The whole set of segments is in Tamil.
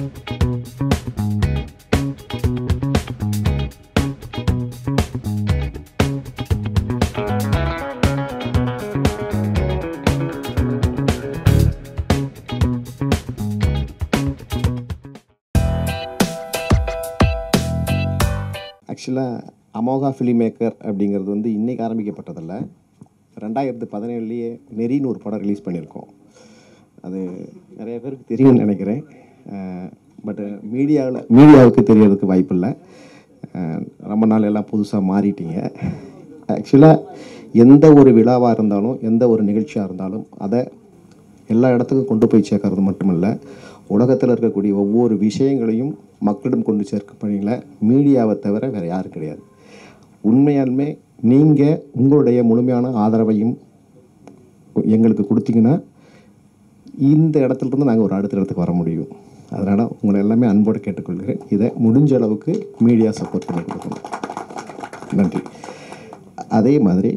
ஆக்சுவலாக அமோகா ஃபிலிம் மேக்கர் அப்படிங்கிறது வந்து இன்றைக்கி ஆரம்பிக்கப்பட்டதில்லை. 2017 நெறின்னு ஒரு படம் ரிலீஸ் பண்ணியிருக்கோம். அது நிறைய பேருக்கு தெரியும்னு நினைக்கிறேன். பட்டு மீடியாவுக்கு தெரியறதுக்கு வாய்ப்பு இல்லை. ரொம்ப நாள் எல்லாம் புதுசாக மாறிட்டீங்க. ஆக்சுவலாக எந்த ஒரு விழாவாக இருந்தாலும் எந்த ஒரு நிகழ்ச்சியாக இருந்தாலும் அதை எல்லா இடத்துக்கும் கொண்டு போய் சேர்க்கறது மட்டுமல்ல, உலகத்தில் இருக்கக்கூடிய ஒவ்வொரு விஷயங்களையும் மக்களிடம் கொண்டு சேர்க்க பணியில் மீடியாவை தவிர வேறு யாரும் கிடையாது. உண்மையாலுமே நீங்கள் உங்களுடைய முழுமையான ஆதரவையும் எங்களுக்கு கொடுத்தீங்கன்னா இந்த இடத்துலேருந்து நாங்கள் ஒரு அடுத்த இடத்துக்கு வர முடியும். அதனால் உங்களை எல்லாமே அன்போடு கேட்டுக்கொள்கிறேன். இதை முடிஞ்ச அளவுக்கு மீடியா சப்போர்ட் பண்ணி கொடுக்கணும். நன்றி. அதே மாதிரி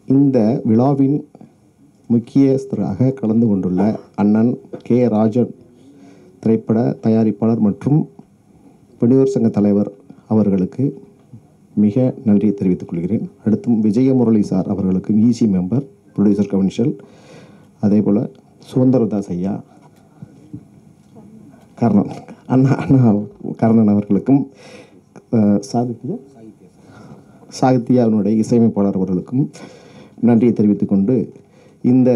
இந்த விழாவின் முக்கியஸ்தராக கலந்து கொண்டுள்ள அண்ணன் கே. ராஜன் திரைப்பட தயாரிப்பாளர் மற்றும் பெரியோர் சங்க தலைவர் அவர்களுக்கு மிக நன்றியை தெரிவித்துக் கொள்கிறேன். அடுத்தும் விஜயமுரளி சார் அவர்களுக்கு இசி மெம்பர் ப்ரொடியூசர் கவுன்சில், அதே போல் சுதந்திரதாஸ் ஐயா கர்ணன் அவர்களுக்கும் சாகித்யாவினுடைய இசையமைப்பாளர் அவர்களுக்கும் நன்றியை தெரிவித்துக்கொண்டு, இந்த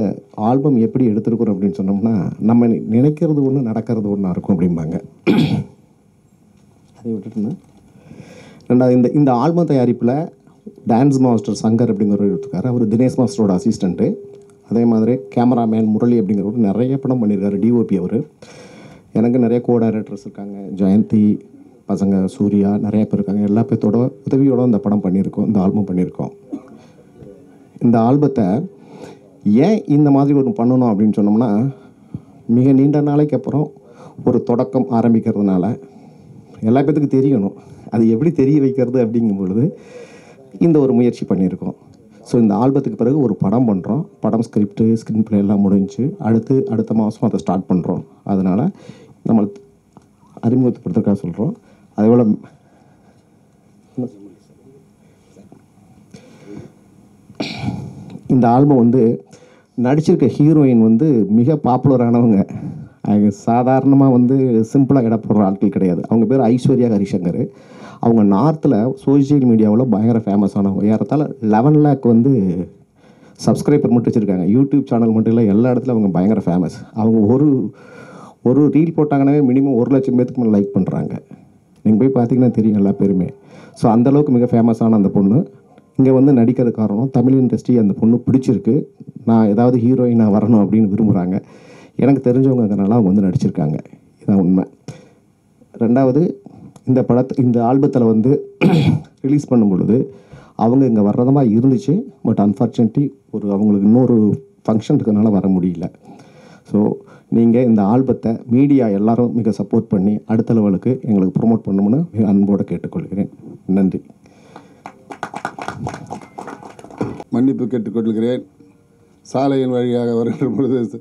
ஆல்பம் எப்படி எடுத்துருக்குறோம் அப்படின்னு சொன்னோம்னா, நம்ம நினைக்கிறது ஒன்று நடக்கிறது ஒன்றா இருக்கும் அப்படிம்பாங்க. அதை விட்டுட்டுன்னா ரெண்டாவது இந்த ஆல்பம் தயாரிப்பில் டான்ஸ் மாஸ்டர் சங்கர் அப்படிங்கிறவர் இருக்கார். அவர் தினேஷ் மாஸ்டரோட அசிஸ்டண்ட்டு. அதே மாதிரி கேமராமேன் முரளி அப்படிங்கிறவர் நிறைய படம் பண்ணியிருக்காரு. டிஓபி அவர். எனக்கு நிறைய கோ டைரக்டர்ஸ் இருக்காங்க. ஜெயந்தி பசங்க, சூர்யா, நிறைய பேர் இருக்காங்க. எல்லா பேர்த்தோட உதவியோடு இந்த படம் பண்ணியிருக்கோம், இந்த ஆல்பம் பண்ணியிருக்கோம். இந்த ஆல்பத்தை ஏன் இந்த மாதிரி ஒன்று பண்ணணும் அப்படின்னு சொன்னோம்னா, மிக நீண்ட நாளைக்கு அப்புறம் ஒரு தொடக்கம் ஆரம்பிக்கிறதுனால எல்லா பேர்த்துக்கும் தெரியணும். அது எப்படி தெரிய வைக்கிறது அப்படிங்கும் பொழுது இந்த ஒரு முயற்சி பண்ணியிருக்கோம். ஸோ இந்த ஆல்பத்துக்கு பிறகு ஒரு படம் பண்ணுறோம். படம் ஸ்க்ரீன் ப்ளே எல்லாம் முடிஞ்சு அடுத்த மாதம் அதை ஸ்டார்ட் பண்ணுறோம். அதனால் நம்ம அறிமுகப்படுத்துறதுக்காக சொல்கிறோம். அதேபோல் இந்த ஆல்பம் வந்து நடிச்சிருக்க ஹீரோயின் வந்து மிக பாப்புலரானவங்க. சாதாரணமாக வந்து சிம்பிளாக இட போடுற ஆட்கள் கிடையாது. அவங்க பேர் ஐஸ்வர்யா ஹரிசங்கர். அவங்க நார்த்தில் சோஷியல் மீடியாவில் பயங்கர ஃபேமஸானவங்க. ஏறத்தாழ 11 லேக் வந்து சப்ஸ்கிரைபர் மட்டும் வச்சுருக்காங்க. யூடியூப் சேனல் மட்டும் இல்லை, எல்லா இடத்துலையும் அவங்க பயங்கர ஃபேமஸ். அவங்க ஒரு ரீல் போட்டாங்கன்னாவே மினிமம் 1 லட்சம் பேருக்கு மேலே லைக் பண்ணுறாங்க. நீங்கள் போய் பார்த்தீங்கன்னா தெரியும் எல்லா பேருமே. ஸோ அந்தளவுக்கு மிக ஃபேமஸான அந்த பொண்ணு இங்கே வந்து நடிக்கிறது காரணம் தமிழ் இண்டஸ்ட்ரி அந்த பொண்ணு பிடிச்சிருக்கு. நான் ஏதாவது ஹீரோயினாக வரணும் அப்படின்னு விரும்புகிறாங்க. எனக்கு தெரிஞ்சவங்கனால அவங்க வந்து நடிச்சிருக்காங்க. இதுதான் உண்மை. ரெண்டாவது, இந்த ஆல்பத்தில் வந்து ரிலீஸ் பண்ணும் பொழுது அவங்க இங்கே வர்றத மாதிரி இருந்துச்சு. பட் அன்ஃபார்ச்சுனேட்லி அவங்களுக்கு இன்னொரு ஃபங்க்ஷன் இருக்கிறதுனால வர முடியல. ஸோ நீங்கள் இந்த ஆல்பத்தை மீடியா எல்லாரும் மிக சப்போர்ட் பண்ணி அடுத்த லெவலுக்கு எங்களுக்கு ப்ரொமோட் பண்ணணும்னு மிக அன்போடு கேட்டுக்கொள்கிறேன். நன்றி. மன்னிப்பு கேட்டுக்கொள்கிறேன். சாலையின் வழியாக வருகிற பொழுது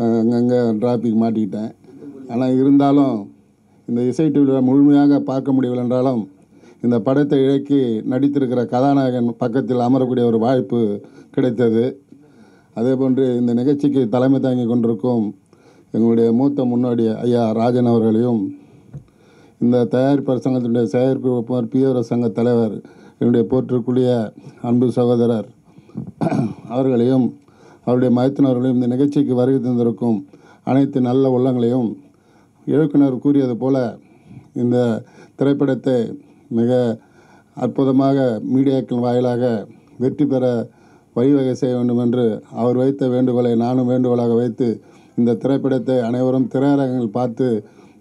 அங்கங்கே டிராஃபிக் மாட்டிக்கிட்டேன். ஆனால் இருந்தாலும் இந்த இசை டிவியில் முழுமையாக பார்க்க முடியவில்லை என்றாலும் இந்த படத்தை இழக்கி நடித்திருக்கிற கதாநாயகன் பக்கத்தில் அமரக்கூடிய ஒரு வாய்ப்பு கிடைத்தது. அதேபோன்று இந்த நிகழ்ச்சிக்கு தலைமை தாங்கி கொண்டிருக்கும் எங்களுடைய மூத்த முன்னோடி ஐயா ராஜன் அவர்களையும், இந்த தயாரிப்பாளர் சங்கத்தினுடைய செயற்குழு பிஆர் சங்க தலைவர் என்னுடைய போற்றுக்குரிய அன்பு சகோதரர் அவர்களையும் அவருடைய மைத்தினர்களையும், இந்த நிகழ்ச்சிக்கு வருகை தந்திருக்கும் அனைத்து நல்ல உள்ளங்களையும், இயக்குனர் கூறியது போல இந்த திரைப்படத்தை மிக அற்புதமாக மீடியாக்கள் வாயிலாக வெற்றி பெற வழிவகை செய்ய வேண்டும் என்று அவர் வைத்த வேண்டுகோளை நானும் வேண்டுகோளாக வைத்து இந்த திரைப்படத்தை அனைவரும் திரையரங்கில் பார்த்து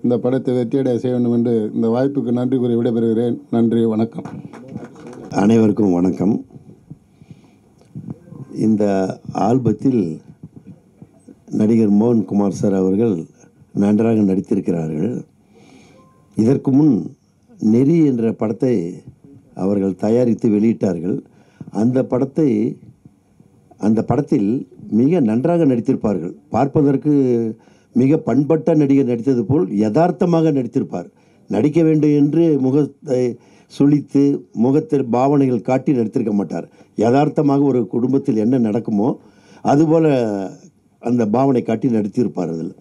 இந்த படத்தை வெற்றியடைய செய்ய வேண்டும் என்று இந்த வாய்ப்புக்கு நன்றி கூறி விடைபெறுகிறேன். நன்றி, வணக்கம். அனைவருக்கும் வணக்கம். இந்த ஆல்பத்தில் நடிகர் மோகன்குமார் சார் அவர்கள் நன்றாக நடித்திருக்கிறார்கள். இதற்கு முன் நெறி என்ற படத்தை அவர்கள் தயாரித்து வெளியிட்டார்கள். அந்த படத்தில் மிக நன்றாக நடித்திருப்பார்கள். பார்ப்பதற்கு மிக பண்பட்ட நடிகர் நடித்தது போல் யதார்த்தமாக நடித்திருப்பார். நடிக்க வேண்டும் என்று முகத்தை சுளித்து முகத்தில் பாவனைகள் காட்டி நடித்திருக்க மாட்டார். யதார்த்தமாக ஒரு குடும்பத்தில் என்ன நடக்குமோ அதுபோல் அந்த பாவனை காட்டி நடித்திருப்பார். அதில்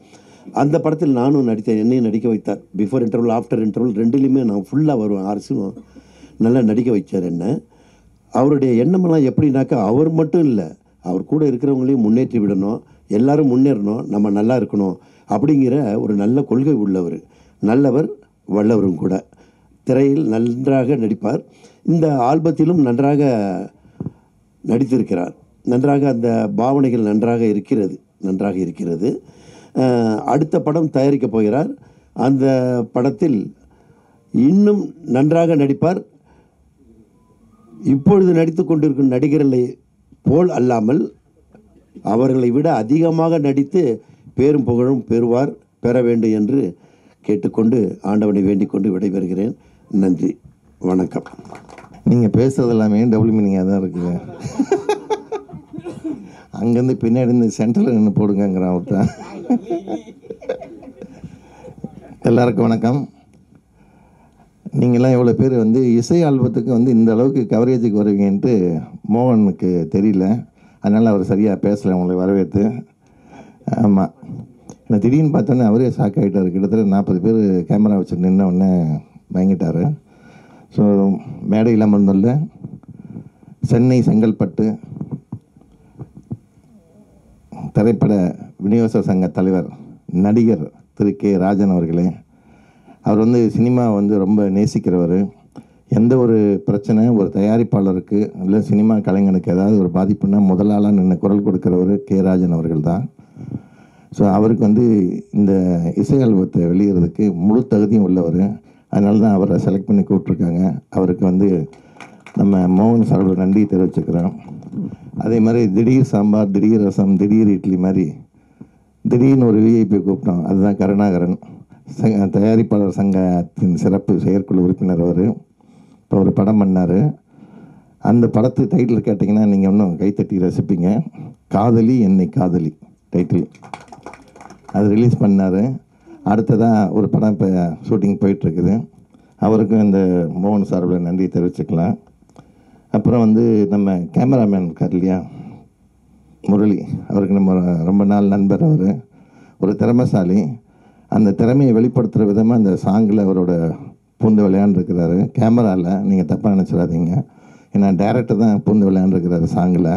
அந்த படத்தில் நானும் நடித்தேன். என்னையும் நடிக்க வைத்தார். பிஃபோர் இன்டர்வல் ஆஃப்டர் இன்டர்வல் ரெண்டுலேயுமே நான் ஃபுல்லாக வருவேன். 6 சீனும் நல்லா நடிக்க வைச்சார் என்ன. அவருடைய எண்ணமெல்லாம் எப்படின்னாக்கா, அவர் மட்டும் இல்லை, அவர் கூட இருக்கிறவங்களையும் முன்னேற்றி விடணும், எல்லாரும் முன்னேறணும், நம்ம நல்லா இருக்கணும் அப்படிங்கிற ஒரு நல்ல கொள்கை உள்ளவர். நல்லவர், வல்லவரும் கூட. திரையில் நன்றாக நடிப்பார். இந்த ஆல்பத்திலும் நன்றாக நடித்திருக்கிறார். நன்றாக அந்த பாவனைகள் நன்றாக இருக்கிறது. அடுத்த படம் தயாரிக்கப் போகிறார். அந்த படத்தில் இன்னும் நன்றாக நடிப்பார். இப்பொழுது நடித்து கொண்டிருக்கும் நடிகர்களை போல் அல்லாமல் அவர்களை விட அதிகமாக நடித்து பேரும் புகழும் பெற வேண்டும் என்று கேட்டுக்கொண்டு ஆண்டவனை வேண்டிக் கொண்டு விடைபெறுகிறேன். நன்றி, வணக்கம். நீங்கள் பேசுகிறது எல்லாமே டபுள் மீனிங்காக தான் இருக்குங்க. அங்கேருந்து பின்னாடி இருந்து சென்டரில் நின்று போடுங்கிறான் ஒருத்தன். எல்லாருக்கும் வணக்கம். நீங்கள்லாம் எவ்வளோ பேர் இசை ஆல்பத்துக்கு இந்த அளவுக்கு கவரேஜுக்கு வருவீங்கன்ட்டு மோகனுக்கு தெரியல. அதனால் அவர் சரியாக பேசலை உங்களை வரவேற்று. ஆமாம், நான் திடீர்னு பார்த்தோன்னே அவரே ஷாக் ஆகிட்டார். கிட்டத்தட்ட 40 பேர் கேமரா வச்சு நின்ன உடனே வாங்கிட்டார். ஸோ மேடை இல்லாமல் இருந்தோம்ல, சென்னை செங்கல்பட்டு திரைப்பட விநியோக சங்க தலைவர் நடிகர் திரு கே ராஜன் அவர்களே. அவர் சினிமா ரொம்ப நேசிக்கிறவர். எந்த ஒரு பிரச்சனை ஒரு தயாரிப்பாளருக்கு இல்லை சினிமா கலைஞனுக்கு ஏதாவது ஒரு பாதிப்புன்னா முதலாளாக நின்று குரல் கொடுக்குறவர் கே ராஜன் அவர்கள் தான். ஸோ அவருக்கு இந்த இசை ஆல்பத்தை வெளியிறதுக்கு முழு தகுதியும் உள்ளவர். அதனால தான் அவரை செலக்ட் பண்ணி கூப்பிட்ருக்காங்க. அவருக்கு நம்ம மோகன் சாரோட நன்றி தெரிவிச்சுக்கிறோம். அதே மாதிரி திடீர் சாம்பார், திடீர் ரசம், திடீர் இட்லி மாதிரி திடீர்னு ஒரு விஐபி கூப்பிட்டோம். அதுதான் கருணாகரன், தயாரிப்பாளர் சங்கத்தின் சிறப்பு செயற்குழு உறுப்பினர். அவர் இப்போ ஒரு படம் பண்ணார். அந்த படத்து டைட்டில் கேட்டிங்கன்னா நீங்கள் இன்னும் கைத்தட்டி ரசிப்பீங்க. காதலி என்னை காதலி டைட்டில். அது ரிலீஸ் பண்ணார். அடுத்ததாக ஒரு படம் இப்போ ஷூட்டிங் போயிட்டுருக்குது. அவருக்கும் இந்த மோகன் சார்பில் நன்றி தெரிவிச்சுக்கலாம். அப்புறம் நம்ம கேமராமேன் இருக்கார் இல்லையா, முரளி, அவருக்கு நம்ம ரொம்ப நாள் நண்பர். அவர் ஒரு திறமைசாலி. அந்த திறமையை வெளிப்படுத்துகிற விதமாக அந்த சாங்கில் அவரோட பூந்து விளையாண்டுருக்கிறாரு. கேமராவில் நீங்கள் தப்பாக நினச்சிடாதீங்க, ஏன்னா டேரக்டர் தான் பூந்து விளையாண்டுருக்கிறாரு சாங்கில்.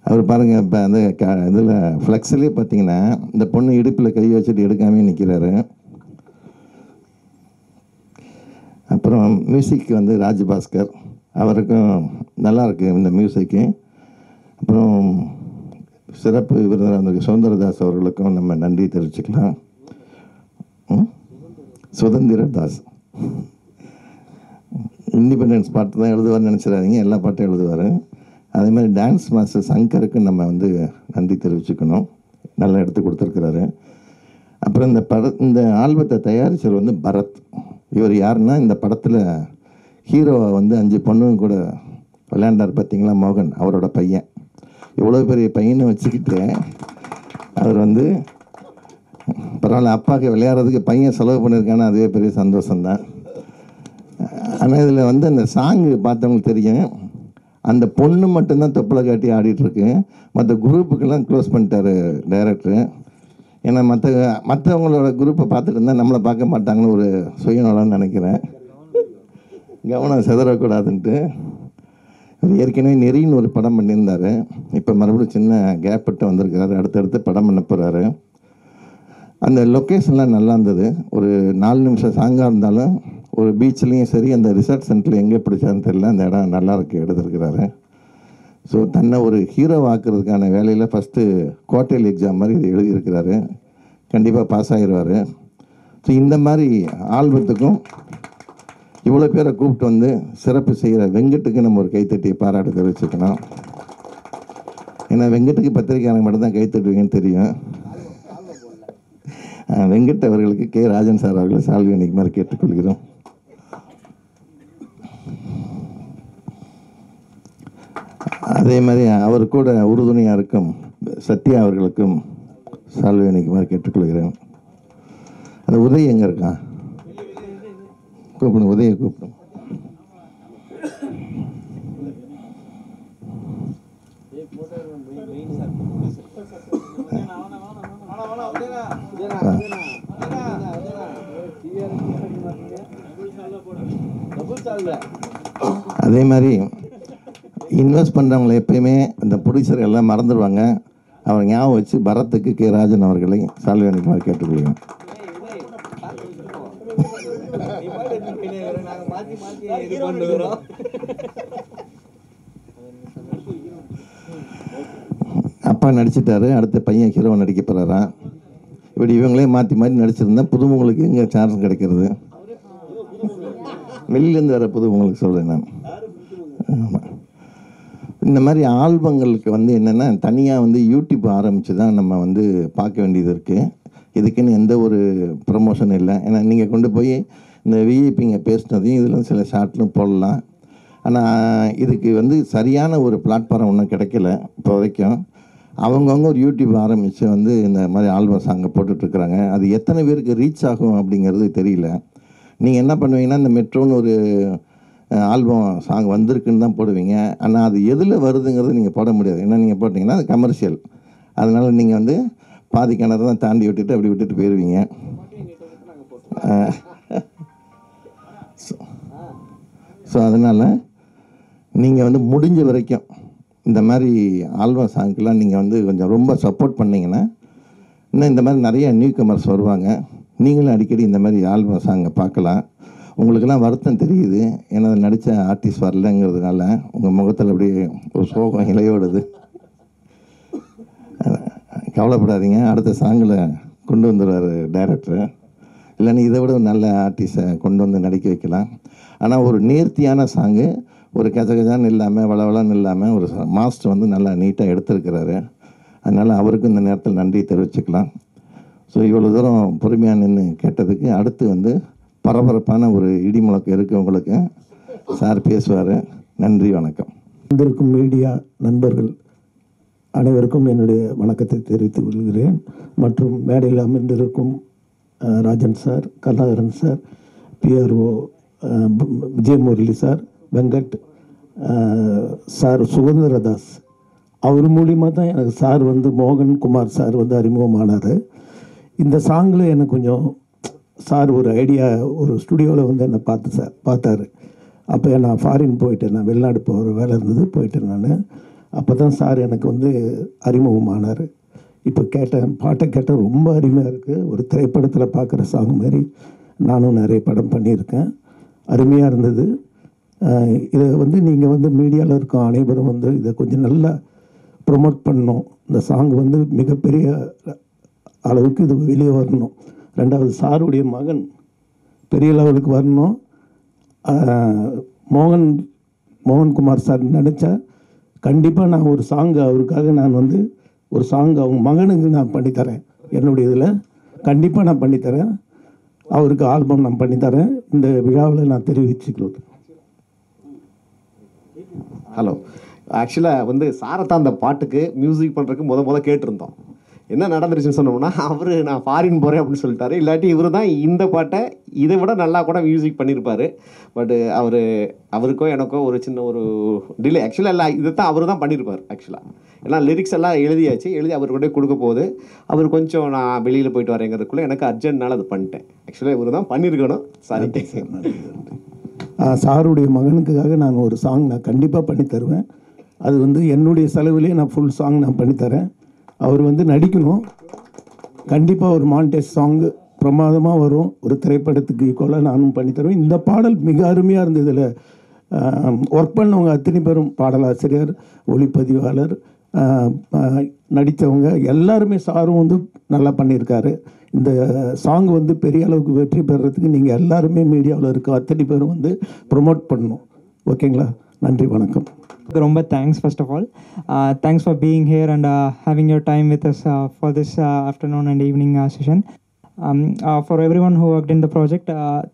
அவர் பாருங்கள், இப்போ இதில் ஃப்ளெக்ஸ்லேயே பார்த்தீங்கன்னா இந்த பொண்ணு இடுப்பில் கை வச்சுட்டு எடுக்காமே நிற்கிறாரு. அப்புறம் மியூசிக் ராஜ்பாஸ்கர், அவருக்கும் நல்லாயிருக்கு இந்த மியூசிக்கு. அப்புறம் சிறப்பு விருந்தினர் வந்திருக்கு சுதந்திரதாஸ் அவர்களுக்கும் நம்ம நன்றி தெரிவிச்சுக்கலாம். சுதந்திரதாஸ் இண்டிபெண்டன்ஸ் பாட்டு தான் எழுதுவார்னு நினச்சிடாதீங்க, எல்லா பாட்டும் எழுதுவார். அதே மாதிரி டான்ஸ் மாஸ்டர் சங்கருக்கு நம்ம நன்றி தெரிவிச்சுக்கணும், நல்லா எடுத்து கொடுத்துருக்குறாரு. அப்புறம் இந்த ஆல்பத்தை தயாரித்தவர் பரத். இவர் யாருன்னா, இந்த படத்தில் ஹீரோவை 5 பொண்ணுங்க கூட விளையாண்டார் பார்த்தீங்களா, மோகன், அவரோட பையன். இவ்வளோ பெரிய பையனை வச்சுக்கிட்டு அவர் பரவாயில்ல, அப்பாவுக்கு விளையாடுறதுக்கு பையன் செலவு பண்ணியிருக்கானா, அதுவே பெரிய சந்தோஷம்தான். ஆனால் இதில் அந்த சாங்கு பார்த்தவங்களுக்கு தெரியும், அந்த பொண்ணு மட்டும்தான் தொப்பலை காட்டி ஆடிட்டுருக்கு. மற்ற குரூப்புக்கெல்லாம் க்ளோஸ் பண்ணிட்டார் டைரக்டரு. ஏன்னா மற்றவங்களோட குரூப்பை பார்த்துட்டு இருந்தால் நம்மளை பார்க்க மாட்டாங்கன்னு ஒரு சுயநலம்னு நினைக்கிறேன். கவனம் செதறக்கூடாதுன்ட்டு ஏற்கனவே நெறின்னு ஒரு படம் பண்ணியிருந்தார். இப்போ மறுபடியும் சின்ன கேப் விட்டு வந்திருக்கிறாரு. அடுத்தடுத்து படம் பண்ண போகிறாரு. அந்த லொக்கேஷன்லாம் நல்லா இருந்தது. ஒரு 4 நிமிஷம் சாங்காக இருந்தாலும் ஒரு பீச்லேயும் சரி, அந்த ரிசார்ட் சென்டரில் எங்கே பிடிச்சான்னு தெரியல, அந்த இடம் நல்லாயிருக்கு எடுத்துருக்கிறாரு. ஸோ தன்னை ஒரு ஹீரோ ஆக்குறதுக்கான வேலையில் ஃபஸ்ட்டு குவார்டர்லி எக்ஸாம் மாதிரி இது எழுதியிருக்கிறாரு. கண்டிப்பாக பாஸ் ஆகிடுவார். ஸோ இந்த மாதிரி ஆல்பத்துக்கும் இவ்வளோ பேரை கூப்பிட்டு சிறப்பு செய்கிற வெங்கட்டுக்கு நம்ம ஒரு கைத்தட்டி பாராட்டு தெரிவிச்சுக்கணும். ஏன்னா வெங்கட்டுக்கு பத்திரிக்கையாளங்க மட்டும்தான் கைத்தட்டுவீங்கன்னு தெரியும். வெங்கட் அவர்களுக்கு கே ராஜன் சார் அவர்களை சால்வி அன்னைக்கு மாதிரி கேட்டுக்கொள்கிறோம். அதே மாதிரி அவர் கூட உறுதுணையாக இருக்கும் சத்யா அவர்களுக்கும் சால்வை அணிக்குமாறு கேட்டுக்கொள்கிறேன். அந்த உதய் எங்கே இருக்கான்? கூப்பிடுங்க, உதயை கூப்பிடும். அதே மாதிரி இன்வெஸ்ட் பண்ணுறவங்களை எப்பயுமே இந்த ப்ரொடியூசர் எல்லாம் மறந்துடுவாங்க. அவர் ஞாபகம் வச்சு பரத்துக்கு கே ராஜன் அவர்களை சால்வை அணிக்குமாறு கேட்டுக்கொள்கிறேன். அப்பா நடிச்சிட்டாரு, அடுத்த பையன் ஹீரோவை நடிக்க போகிறாரான். இப்படி இவங்களே மாற்றி மாற்றி நடிச்சிருந்தா புதுமுங்களுக்கு எங்கே சான்ஸ் கிடைக்கிறது? வெளியிலேருந்து வர புதுமுங்களுக்கு சொல்கிறேன் நான். ஆமாம், இந்த மாதிரி ஆல்பங்களுக்கு வந்து என்னென்னா தனியாக வந்து யூடியூப் ஆரம்பித்து தான் நம்ம வந்து பார்க்க வேண்டியது இருக்குது. இதுக்குன்னு எந்த ஒரு ப்ரமோஷன் இல்லை. ஏன்னா நீங்கள் கொண்டு போய் இந்த விஐபிங்க பேசினதையும் இதில் சில ஷார்ட்லும் போடலாம். ஆனால் இதுக்கு வந்து சரியான ஒரு பிளாட்ஃபார்ம் ஒன்றும் கிடைக்கல இப்போ வரைக்கும். அவங்கவுங்க ஒரு யூடியூப் ஆரம்பித்து வந்து இந்த மாதிரி ஆல்பம் சாங்கை போட்டுட்ருக்குறாங்க. அது எத்தனை பேருக்கு ரீச் ஆகும் அப்படிங்கிறது தெரியல. நீங்கள் என்ன பண்ணுவீங்கன்னா இந்த மெட்ரோன்னு ஒரு ஆல்பம் சாங் வந்திருக்குன்னு தான் போடுவீங்க. ஆனால் அது எதில் வருதுங்கிறது நீங்கள் போட முடியாது. ஏன்னா நீங்கள் போட்டிங்கன்னா அது கமர்ஷியல். அதனால் நீங்கள் வந்து பாதி கிணறு தான் தாண்டி விட்டுட்டு அப்படி விட்டுட்டு போயிடுவீங்க. ஸோ அதனால் நீங்கள் வந்து முடிஞ்ச வரைக்கும் இந்த மாதிரி ஆல்பம் சாங்க்கெலாம் நீங்கள் வந்து கொஞ்சம் ரொம்ப சப்போர்ட் பண்ணிங்கன்னா இன்னும் இந்த மாதிரி நிறைய நியூ கமர்ஸ் வருவாங்க. நீங்களும் அடிக்கடி இந்த மாதிரி ஆல்பம் சாங்கை பார்க்கலாம். உங்களுக்கெல்லாம் வருத்தம் தெரியுது, ஏன்னா நடித்த ஆர்டிஸ்ட் வரலங்கிறதுனால உங்கள் முகத்தில் அப்படியே ஒரு சோகம் இலையோடுது. கவலைப்படாதீங்க, அடுத்த சாங்கில் கொண்டு வந்துடுவார் டைரக்டர். இல்லைன்னா இதை விட ஒரு நல்ல ஆர்டிஸ்ட்டை கொண்டு வந்து நடிக்க வைக்கலாம். ஆனால் ஒரு நேர்த்தியான சாங்கு, ஒரு கஜகஜான்னு இல்லாமல் வளவளன்னு இல்லாமல் ஒரு மாஸ்டர் வந்து நல்லா நீட்டாக எடுத்திருக்கிறாரு. அதனால் அவருக்கும் இந்த நேரத்தில் நன்றி தெரிவிச்சுக்கலாம். ஸோ இவ்வளோ தூரம் பொறுமையாக நின்று கேட்டதுக்கு அடுத்து வந்து பரபரப்பான ஒரு இடி முழக்கம் இருக்குது. உங்களுக்கு சார் பேசுவார். நன்றி, வணக்கம். வந்திருக்கும் மீடியா நண்பர்கள் அனைவருக்கும் என்னுடைய வணக்கத்தை தெரிவித்துக் கொள்கிறேன். மற்றும் மேடையில் அமர்ந்திருக்கும் Rajan sir, Karunakaran sir, PRO Vijayamurali sir, Venkat sir, Sugandhiradas, அவர் மூலிமா தான் எனக்கு சார் வந்து மோகன் குமார் சார் வந்து அறிமுகமானார். இந்த சாங்கில் எனக்கு கொஞ்சம் சார் ஒரு ஐடியா, ஒரு ஸ்டுடியோவில் வந்து என்னை பார்த்தாரு. அப்போ நான் ஃபாரின் போயிட்டேன், நான் வெளிநாடு போகிற வேலை இருந்தது, போயிட்டேன் நான். அப்போ தான் சார் எனக்கு வந்து அறிமுகமானார். இப்போ பாட்டை கேட்டேன், ரொம்ப அருமையாக இருக்குது. ஒரு திரைப்படத்தில் பார்க்குற சாங் மாதிரி நானும் நிறைய படம் பண்ணியிருக்கேன், அருமையாக இருந்தது. இதை வந்து நீங்கள் வந்து மீடியாவில் இருக்க அனைவரும் வந்து இதை கொஞ்சம் நல்லா ப்ரொமோட் பண்ணணும். இந்த சாங் வந்து மிகப்பெரிய அளவுக்கு இது வெளியே வரணும். ரெண்டாவது சாருடைய மகன் பெரிய லெவலுக்கு வரணும். மோகன்குமார் சார் நினச்சா கண்டிப்பாக நான் ஒரு சாங் அவருக்காக நான் வந்து ஒரு சாங் அவங்க மகனுக்கு நான் பண்ணித்தரேன். என்னுடைய இதில் கண்டிப்பாக நான் பண்ணித்தரேன். அவருக்கு ஆல்பம் நான் பண்ணித்தரேன். இந்த விழாவில் நான் தெரிவிச்சுக்கிறேன். ஹலோ, ஆக்சுவலாக வந்து சாரத்தான் அந்த பாட்டுக்கு மியூசிக் பண்ணுறதுக்கு முத கேட்டிருந்தோம். என்ன நடந்துருச்சுன்னு சொன்னோம்னா, நான் ஃபாரின் போகிறேன் அப்படின்னு சொல்லிட்டாரு. இல்லாட்டி இவர் தான் இந்த பாட்டை இதை விட நல்லா கூட மியூசிக் பண்ணியிருப்பார். பட்டு அவருக்கோ எனக்கோ ஒரு சின்ன ஒரு டிலே. ஆக்சுவலாக இல்லை, இதை தான் அவர் தான் பண்ணியிருப்பார் ஆக்சுவலாக. ஏன்னா லிரிக்ஸ் எல்லாம் எழுதி அவர்கிட்ட கொடுக்க போகுது. அவர் கொஞ்சம் நான் வெளியில் போயிட்டு வரேங்கிறதுக்குள்ளே எனக்கு அர்ஜென்ட்னால அது பண்ணிட்டேன். ஆக்சுவலாக இவர் தான் பண்ணியிருக்கணும். சாரி. சாருடைய மகனுக்காக நான் ஒரு சாங் நான் கண்டிப்பாக பண்ணித்தருவேன். அது வந்து என்னுடைய செலவுலேயே நான் ஃபுல் சாங் நான் பண்ணித்தரேன். அவர் வந்து நடிக்கணும். கண்டிப்பாக ஒரு மாண்டேஜ் சாங்கு பிரமாதமாக வரும். ஒரு திரைப்படத்துக்கு ஈக்குவலாக நானும் பண்ணித்தருவேன். இந்த பாடல் மிக அருமையாக இருந்தது. இதில் ஒர்க் பண்ணவங்க அத்தனை பேரும், பாடலாசிரியர், ஒளிப்பதிவாளர், நடித்தவங்க எல்லாருமே, சாரும் வந்து நல்லா பண்ணியிருக்காரு. இந்த சாங் வந்து பெரிய அளவுக்கு வெற்றி பெறுறதுக்கு நீங்கள் எல்லாருமே மீடியாவில் இருக்க அத்தனை பேரும் வந்து ப்ரொமோட் பண்ணணும். ஓகேங்களா? நன்றி, வணக்கம். Romba, thanks first of all. Thanks for being here and having your time with us for this afternoon and evening session. For everyone who worked in the project,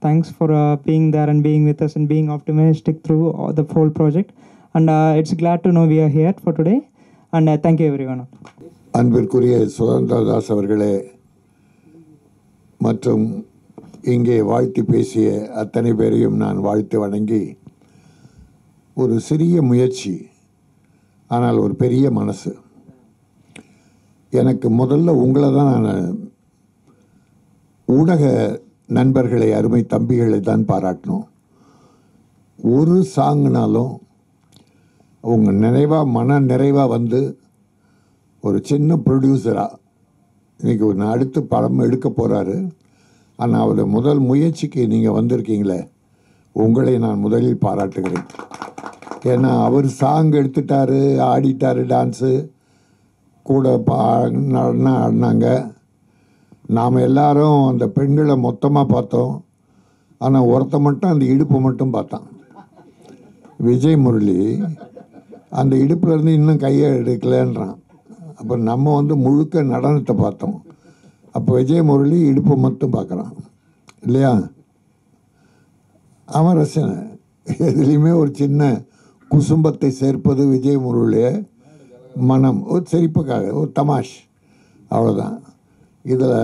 thanks for being there and being with us and being optimistic through the whole project. And it's glad to know we are here for today. And thank you everyone. அன்பிற்குரிய சுதந்திரதாஸ் அவர்களே மற்றும் இங்கே வாழ்த்தி பேசிய அத்தனை பேரையும் நான் வாழ்த்து வணங்கி, ஒரு சிறிய முயற்சி ஆனால் ஒரு பெரிய மனசு. எனக்கு முதல்ல உங்களை தான் நான் ஊடக நண்பர்களை, அருமை தம்பிகளை தான் பாராட்டணும். ஒரு சாங்குனாலும் அவங்க நிறைவாக, மன நிறைவாக வந்து ஒரு சின்ன ப்ரொடியூசராக இன்றைக்கி ஒரு அடுத்து படம் எடுக்க போகிறாரு. ஆனால் அவர் முதல் முயற்சிக்கு நீங்கள் வந்திருக்கீங்களே, உங்களை நான் முதலில் பாராட்டுகிறேன். ஏன்னா அவர் சாங் எடுத்துட்டார், ஆடிட்டார், டான்ஸு கூட ஆடினாங்க. நாம் எல்லாரும் அந்த பெண்களை மொத்தமாக பார்த்தோம். ஆனால் ஒருத்த மட்டும் அந்த இடுப்பு மட்டும் பார்த்தான். விஜய் முரளி அந்த இடுப்புலேருந்து இன்னும் கையை எடுக்கலன்றான். அப்போ நம்ம வந்து முழுக்க நடனத்தை பார்த்தோம். அப்போ விஜய் முரளி இடுப்பை மட்டும் பார்க்குறான் இல்லையா? அவன் ரசனை. எதுலேயுமே ஒரு சின்ன குசும்பத்தை சேர்ப்பது விஜய் முரளிய மனம், ஒரு சிரிப்புக்காக, ஒரு தமாஷ், அவ்வளோதான். இதில்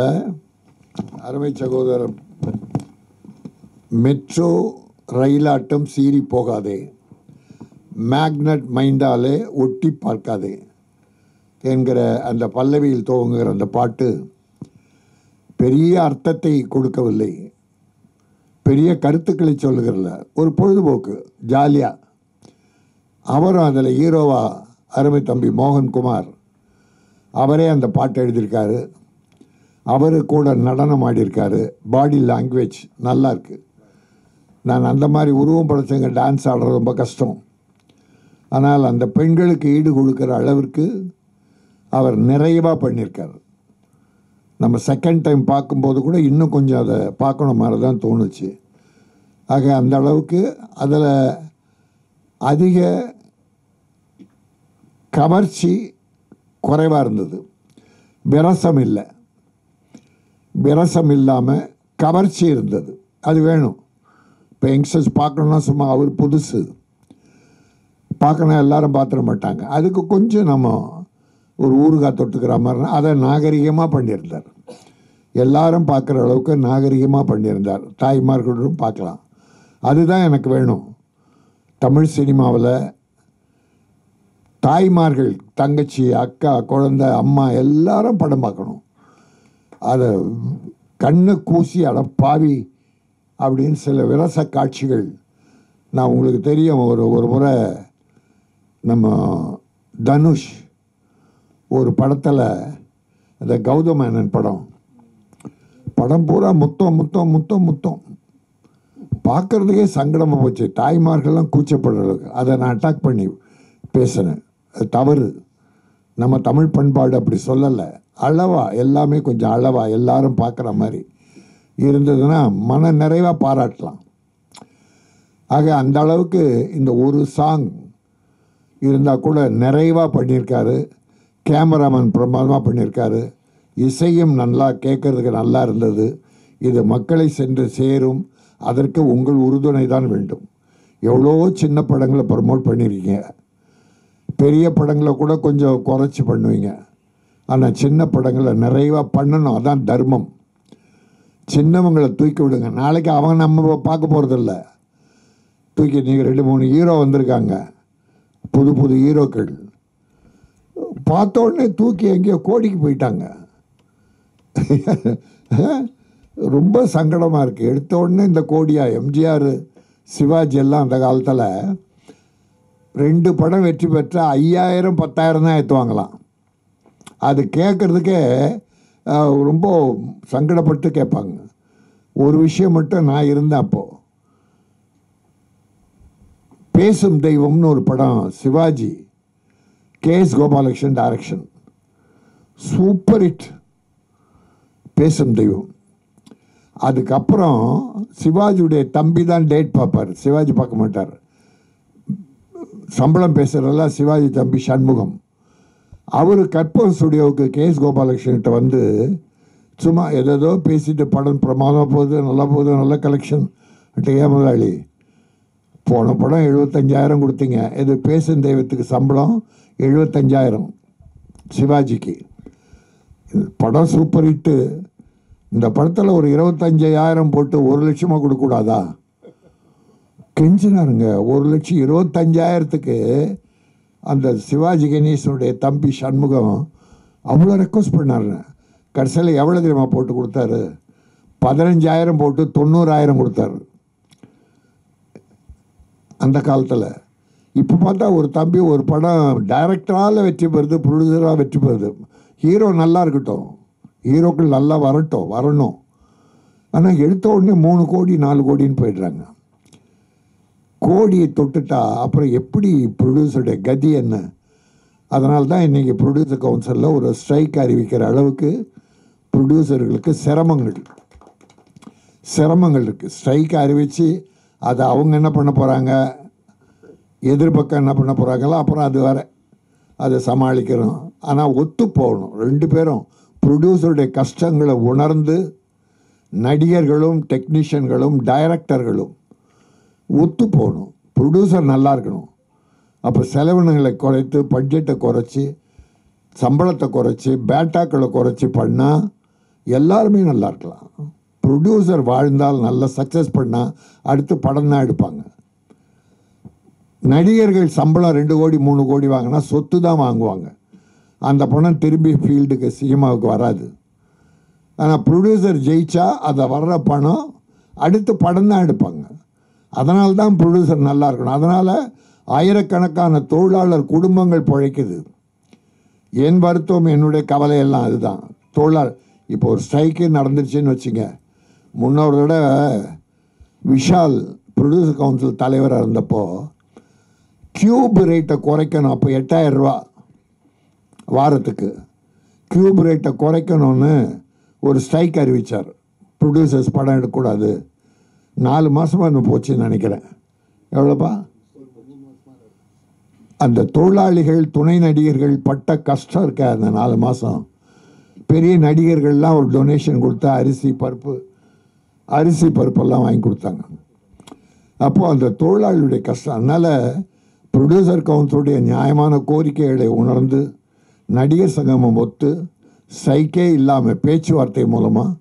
அருமை சகோதரர் மெட்ரோ ரயிலாட்டம் சீறி போகாதே, மேக்னட் மைண்டாலே ஒட்டி பார்க்காதே என்கிற அந்த பல்லவியில் துவங்குகிற அந்த பாட்டு பெரிய அர்த்தத்தை கொடுக்கவில்லை, பெரிய கருத்துக்களை சொல்லுகிறல, ஒரு பொழுதுபோக்கு, ஜாலியாக. அவரும் அதில் ஹீரோவா அருமை தம்பி மோகன்குமார் அவரே அந்த பாட்டை எழுதியிருக்காரு. அவர் கூட நடனம் ஆடியிருக்காரு. பாடி லாங்குவேஜ் நல்லா இருக்குது. நான் அந்த மாதிரி உருவம் படைச்சவங்க டான்ஸ் ஆடுறது ரொம்ப கஷ்டம். ஆனால் அந்த பெண்களுக்கு ஈடு கொடுக்குற அளவிற்கு அவர் நிறைவாக பண்ணியிருக்கார். நம்ம செகண்ட் டைம் பார்க்கும்போது கூட இன்னும் கொஞ்சம் அதை பார்க்கணும் மாதிரி தான் தோணுச்சு. ஆக அந்த அளவுக்கு அதில் அதிக கவர்ச்சி குறைவாக இருந்தது. விரசம் இல்லை, விரசம் இல்லாமல் கவர்ச்சி இருந்தது. அது வேணும். இப்போ யங்ஸ்டர்ஸ் பார்க்கணுன்னா சும்மா அவர் புதுசு பார்க்கணும், எல்லாரும் பார்த்துட மாட்டாங்க. அதுக்கு கொஞ்சம் நம்ம ஒரு ஊறுகாய் தொட்டுக்கிற மாதிரினா அதை நாகரிகமாக பண்ணியிருந்தார். எல்லாரும் பார்க்குற அளவுக்கு நாகரிகமாக பண்ணியிருந்தார். தாய்மார்களும் பார்க்கலாம். அதுதான் எனக்கு வேணும். தமிழ் சினிமாவில் தாய்மார்கள், தங்கச்சி, அக்கா, குழந்தை, அம்மா எல்லாரும் படம் பார்க்கணும். அதை கண்ணை கூசி அட பாவி அப்படின்னு சில விரச காட்சிகள் நான் உங்களுக்கு தெரியும். ஒரு முறை நம்ம தனுஷ் ஒரு படத்தில், அந்த கௌதமேனன் படம் பூரா முத்தம் பார்க்குறதுக்கே சங்கடமாக போச்சு. தாய்மார்கள்லாம் கூச்சப்படுறதுக்கு அதை நான் அட்டாக் பண்ணி பேசினேன். அது தவறு. நம்ம தமிழ் பண்பாடு அப்படி சொல்லலை. அளவாக எல்லாமே கொஞ்சம் அளவாக எல்லாரும் பார்க்குற மாதிரி இருந்ததுன்னா மன நிறைவாக பாராட்டலாம். ஆக அந்த அளவுக்கு இந்த ஒரு சாங் இருந்தால் கூட நிறைவாக பண்ணியிருக்காரு. கேமராமேன் பிரமாதமாக பண்ணியிருக்காரு. இசையும் நல்லா கேட்குறதுக்கு நல்லா இருந்தது. இது மக்களை சென்று சேரும். அதற்கு உங்கள் உறுதுணை தான் வேண்டும். எவ்வளோ சின்ன படங்களை ப்ரமோட் பண்ணியிருக்கீங்க. பெரிய படங்களை கூட கொஞ்சம் குறைச்சி பண்ணுவீங்க. ஆனால் சின்ன படங்களை நிறைவாக பண்ணணும். அதான் தர்மம். சின்னவங்களை தூக்கி விடுங்க. நாளைக்கு அவங்க நம்ம பார்க்க போகிறதில்ல. தூக்கி நீங்கள் 2-3 ஹீரோ வந்திருக்காங்க, புது ஹீரோக்கள். பார்த்த உடனே தூக்கி எங்கேயோ கோடிக்கு போயிட்டாங்க. ரொம்ப சங்கடமாக இருக்குது. எடுத்த உடனே இந்த கோடியா, எம்ஜிஆர், சிவாஜி எல்லாம் அந்த காலத்தில் 2 படம் வெற்றி பெற்ற 5000 10,000 தான் ஏற்றுவாங்களாம். அது கேட்குறதுக்கே ரொம்ப சங்கடப்பட்டு கேட்பாங்க. ஒரு விஷயம் மட்டும் நான் இருந்தேன் அப்போது. பேசும் தெய்வம்னு ஒரு படம், Sivaji, KS Gopalakrishnan direction, super hit பேசும் தெய்வம். அதுக்கப்புறம் சிவாஜியுடைய தம்பி தான் டேட் பார்ப்பார், சிவாஜி பார்க்க மாட்டார். சம்பளம் பேசுகிறதெல்லாம் சிவாஜி தம்பி சண்முகம். அவர் கற்பகம் ஸ்டுடியோவுக்கு KS கோபாலகிருஷ்ணன்கிட்ட வந்து சும்மா ஏதோ பேசிட்டு படம் பிரமாதமாக போகுது, நல்லா போகுது, நல்ல கலெக்ஷன். ஏன் முதலாளி, போன படம் 75,000 கொடுத்தீங்க, இது பேசும் தெய்வத்துக்கு சம்பளம் 75,000 சிவாஜிக்கு. படம் சூப்பர் ஹிட்டு. இந்த படத்தில் ஒரு 25,000 போட்டு 1 லட்சமாக கொடுக்கக்கூடாதா? கெஞ்சினாருங்க. 1,25,000க்கு அந்த சிவாஜி கணேசனுடைய தம்பி சண்முகம் அவ்வளோ ரெக்வஸ்ட் பண்ணாருங்க. கடைசியில் எவ்வளோ தெரியுமா போட்டு கொடுத்தாரு? 15,000 போட்டு 90,000 கொடுத்தாரு அந்த காலத்தில். இப்போ பார்த்தா ஒரு தம்பி ஒரு படம் டைரக்டரால் வெற்றி பெறுது, ப்ரொடியூசராக வெற்றி பெறுது. ஹீரோ நல்லா இருக்கட்டும், ஹீரோக்கள் நல்லா வரணும். ஆனால் எடுத்த உடனே 3 கோடி 4 கோடின்னு போயிடுறாங்க. கோடியை தொட்டுட்டா அப்புறம் எப்படி ப்ரொடியூசருடைய கதி என்ன? அதனால தான் இன்றைக்கி ப்ரொடியூசர் கவுன்சிலில் ஒரு ஸ்ட்ரைக் அறிவிக்கிற அளவுக்கு ப்ரொடியூசர்களுக்கு சிரமங்கள் இருக்குது. ஸ்ட்ரைக் அறிவித்து அதை அவங்க என்ன பண்ண போகிறாங்க, எதிர்பக்கம் என்ன பண்ண போகிறாங்களோ அப்புறம் அது வர அதை சமாளிக்கிறோம். ஆனால் ஒத்து போகணும். 2 பேரும் ப்ரொடியூசருடைய கஷ்டங்களை உணர்ந்து நடிகர்களும் டெக்னீஷியன்களும் டைரக்டர்களும் ஒத்து போகணும். ப்ரொடியூசர் நல்லா இருக்கணும். அப்போ செலவினங்களை குறைத்து, பட்ஜெட்டை குறைச்சி, சம்பளத்தை குறைச்சி, பேட்டாக்களை குறைச்சி பண்ணால் எல்லாருமே நல்லா இருக்கலாம். ப்ரொடியூசர் வாழ்ந்தால் நல்லா சக்ஸஸ் பண்ணால் அடுத்து படம் தான் எடுப்பாங்க. நடிகர்கள் சம்பளம் 2 கோடி 3 கோடி வாங்கினா சொத்து தான் வாங்குவாங்க. அந்த பணம் திரும்பி ஃபீல்டுக்கு சினிமாவுக்கு வராது. ஆனால் ப்ரொடியூசர் ஜெயிச்சா அதை வர்ற பணம் அடுத்து படம் தான் எடுப்பாங்க. அதனால தான் ப்ரொடியூசர் நல்லா இருக்கணும். அதனால் ஆயிரக்கணக்கான தொழிலாளர் குடும்பங்கள் பிழைக்குது. என் வருத்தம், என்னுடைய கவலையெல்லாம் அதுதான். இப்போ ஒரு ஸ்ட்ரைக்கு நடந்துருச்சுன்னு வச்சுங்க. முன்னொரு தடவை விஷால் ப்ரொடியூசர் கவுன்சில் தலைவராக இருந்தப்போ கியூப் ரேட்டை குறைக்கணும். அப்போ 8,000 ரூபா வாரத்துக்கு கியூப் ரேட்டை குறைக்கணும்னு ஒரு ஸ்ட்ரைக் அறிவித்தார். ப்ரொடியூசர்ஸ் படம் எடுக்கக்கூடாது. 4 மாதமாக இன்னும் போச்சுன்னு நினைக்கிறேன். எவ்வளோப்பா? அந்த தொழிலாளிகள், துணை நடிகர்கள் பட்ட கஷ்டம் இருக்க அந்த 4 மாதம். பெரிய நடிகர்கள்லாம் ஒரு டொனேஷன் கொடுத்தா அரிசி பருப்பெல்லாம் வாங்கி கொடுத்தாங்க. அப்போது அந்த தொழிலாளியுடைய கஷ்டம். அதனால் ப்ரொடியூசர் கவுன்சிலுடைய நியாயமான கோரிக்கைகளை உணர்ந்து நடிகர் சங்கமம் ஒத்து ஸ்ட்ரைக்கே இல்லாமல் பேச்சுவார்த்தை மூலமாக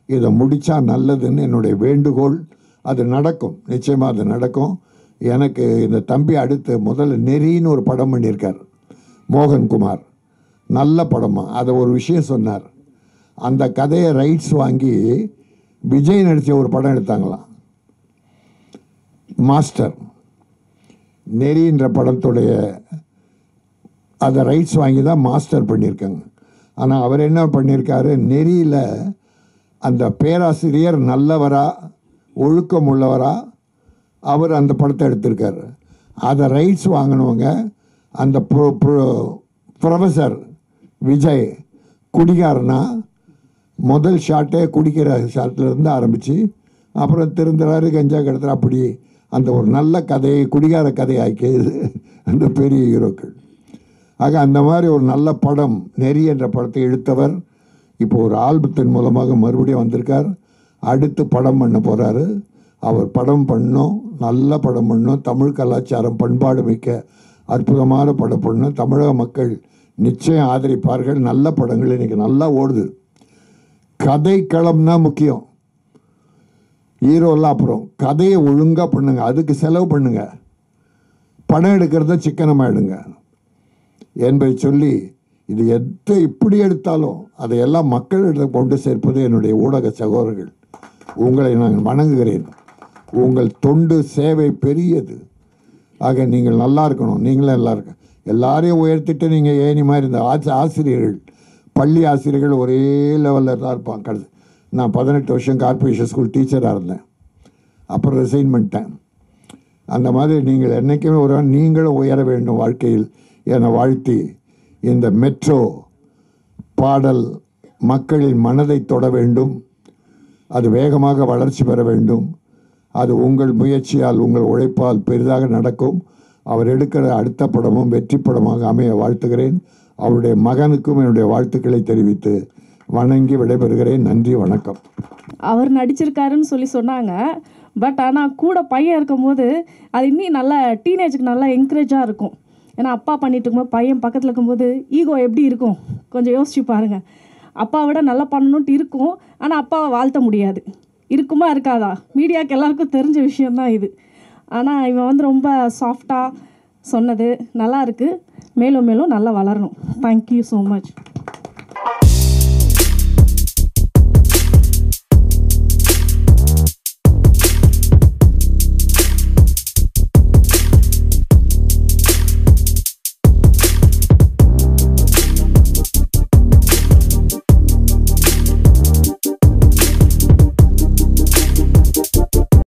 இதை முடித்தா நல்லதுன்னு என்னுடைய வேண்டுகோள். அது நடக்கும், நிச்சயமாக அது நடக்கும். எனக்கு இந்த தம்பி அடுத்து முதல்ல நெறின்னு ஒரு படம் பண்ணியிருக்கார் மோகன்குமார். நல்ல படமாக அதை ஒரு விஷயம் சொன்னார். அந்த கதையை ரைட்ஸ் வாங்கி விஜய் நடித்த ஒரு படம் எடுத்தாங்களாம், மாஸ்டர். நெறின்ற படத்துடைய அதை ரைட்ஸ் வாங்கி தான் மாஸ்டர் பண்ணியிருக்காங்க. ஆனால் அவர் என்ன பண்ணியிருக்காரு, நெறியில் அந்த பேராசிரியர் நல்லவரா ஒழுக்கம் உள்ளவரா அவர் அந்த படத்தை எடுத்திருக்காரு. அதை ரைட்ஸ் வாங்கினவங்க அந்த ப்ரொஃபஸர் விஜய் குடிகாரனா முதல் ஷாட்டே குடிக்கிற ஷாட்டிலேருந்து ஆரம்பித்து அப்புறம் திருந்துறாரு, கஞ்சா கிடத்துற, அப்படி அந்த ஒரு நல்ல கதையை குடிகார கதையாக்கியது அந்த பெரிய ஹீரோக்கள். ஆக அந்த மாதிரி ஒரு நல்ல படம் நெறி என்ற படத்தை எடுத்தவர் இப்போ ஒரு ஆல்பத்தின் மூலமாக மறுபடியும் வந்திருக்கார். அடுத்து படம் பண்ண போகிறாரு. அவர் படம் பண்ணோம், நல்ல படம் பண்ணோம். தமிழ் கலாச்சாரம் பண்பாடு மிக்க அற்புதமான படம் பண்ணோம். தமிழக மக்கள் நிச்சயம் ஆதரிப்பார்கள். நல்ல படங்கள் இன்றைக்கி நல்லா ஓடுது. கதை களம்னா முக்கியம், ஹீரோலாம் அப்புறம். கதையை ஒழுங்காக பண்ணுங்க, அதுக்கு செலவு பண்ணுங்க. படம் எடுக்கிறத சிக்கனமாகிடுங்க என்பதை சொல்லி, இது இப்படி எடுத்தாலும் அதையெல்லாம் மக்களிடம் கொண்டு சேர்ப்பது என்னுடைய ஊடக சகோதரர்கள். உங்களை நான் வணங்குகிறேன். உங்கள் தொண்டு சேவை பெரியது. ஆக நீங்கள் நல்லா இருக்கணும். நீங்களும் நல்லா இருக்க, எல்லாரையும் உயர்த்திட்டு நீங்கள் ஏனி மாதிரி இந்த ஆசிரியர்கள், பள்ளி ஆசிரியர்கள் ஒரே லெவலில் தான் இருப்பாங்க. நான் 18 வருஷம் கார்ப்பரேஷன் ஸ்கூல் டீச்சராக இருந்தேன். அப்புறம் ரிசைன் பண்ணிட்டேன். அந்த மாதிரி நீங்கள் என்றைக்குமே நீங்களும் உயர வேண்டும் வாழ்க்கையில் என வாழ்த்தி, இந்த மெட்ரோ பாடல் மக்களின் மனதை தொட வேண்டும். அது வேகமாக வளர்ச்சி பெற வேண்டும். அது உங்கள் முயற்சியால், உங்கள் உழைப்பால் பெரிதாக நடக்கும். அவர் எடுக்கிற அடுத்த படமும் வெற்றி படமாக அமைய வாழ்த்துகிறேன். அவருடைய மகனுக்கும் என்னுடைய வாழ்த்துக்களை தெரிவித்து வணங்கி விடைபெறுகிறேன். நன்றி, வணக்கம். அவர் நடிச்சிருக்காருன்னு சொல்லி சொன்னாங்க. பட் ஆனால் கூட பையன் இருக்கும்போது அது இன்னும் நல்லா டீனேஜுக்கு நல்லா என்கரேஜாக இருக்கும். ஏன்னா அப்பா பண்ணிட்டு இருக்கும்போது பையன் பக்கத்தில் இருக்கும்போது ஈகோ எப்படி இருக்கும் கொஞ்சம் யோசிச்சு பாருங்கள். அப்பாவை விட நல்லா பண்ணணுன்ட்டு இருக்கும். ஆனால் அப்பாவை வாழ்த்த முடியாது. இருக்குமா இருக்காதா? மீடியாவுக்கு எல்லாருக்கும் தெரிஞ்ச விஷயந்தான் இது. ஆனால் இவன் வந்து ரொம்ப சாஃப்டாக சொன்னது நல்லா இருக்குது. மேலும் மேலும் நல்லா வளரணும். Thank you so much.